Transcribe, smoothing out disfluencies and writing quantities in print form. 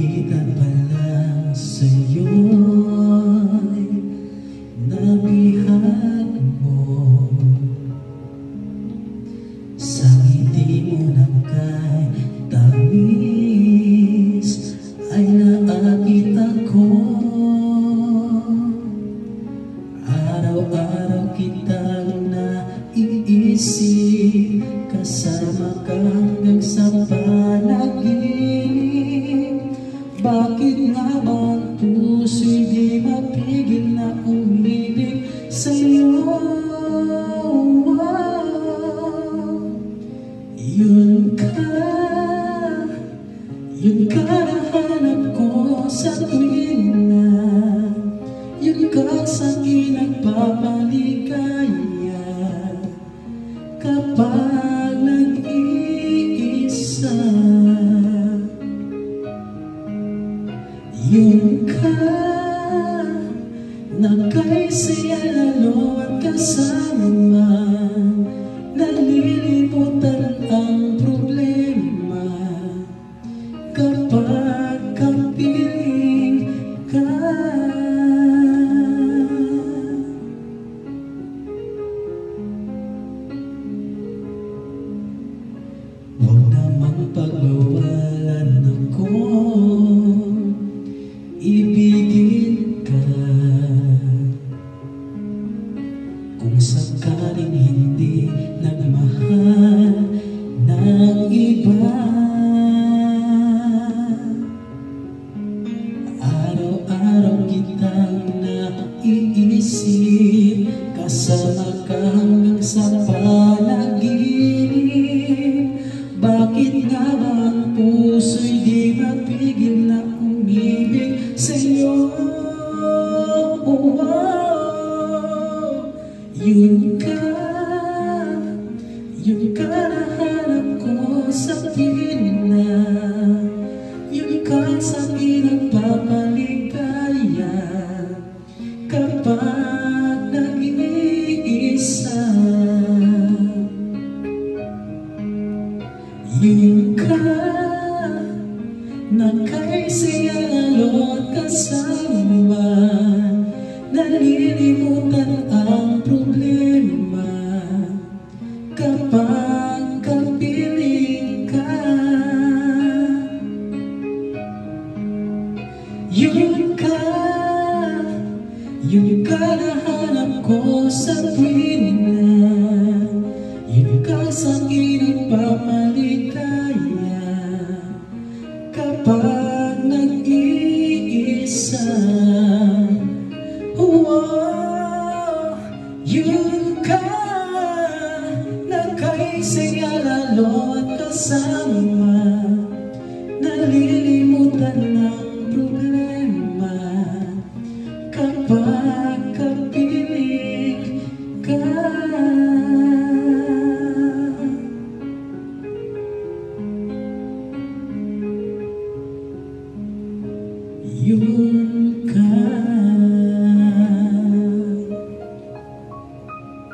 Nakikita pa lang sa'yo'y nabihag mo. Sa ngiti mo na kay tamis ay nakakita ko. Araw-araw kitang naiisip, kasama ka hanggang sa panaginip. Bakit nga ba ang puso'y di mapigil na umibig sa'yo? Yun ka nahanap ko sa tuwing na yun ka sa'kin nagpapaligaya. Kapag nag-iisa, yun ka na kay saya lalo at kasama. Nalilimutan ang problema kapag kapiling ka. Huwag namang pagbawalan ako, ibigin ka. Kung sakaling hindi nagmahal ng iba, araw-araw kitang naiisip, kasama ka hanggang sa panaginip. Bakit nga ba ang puso'y di mapigil na umibig sa'yo? Yun ka nahanap ko sa tuwing na yun ka sa'kin nagpapaligaya. Kapag nag-iisa, yun ka na kay saya lalo at kasama. Nalilimutan ang problema kapag kapiling ka. Yun ka nahanap ko sa tuwing na yun ka sa'kin nagpamaligaya. Kapag nag-iisa, yun ka na kay saya lalo at kasama.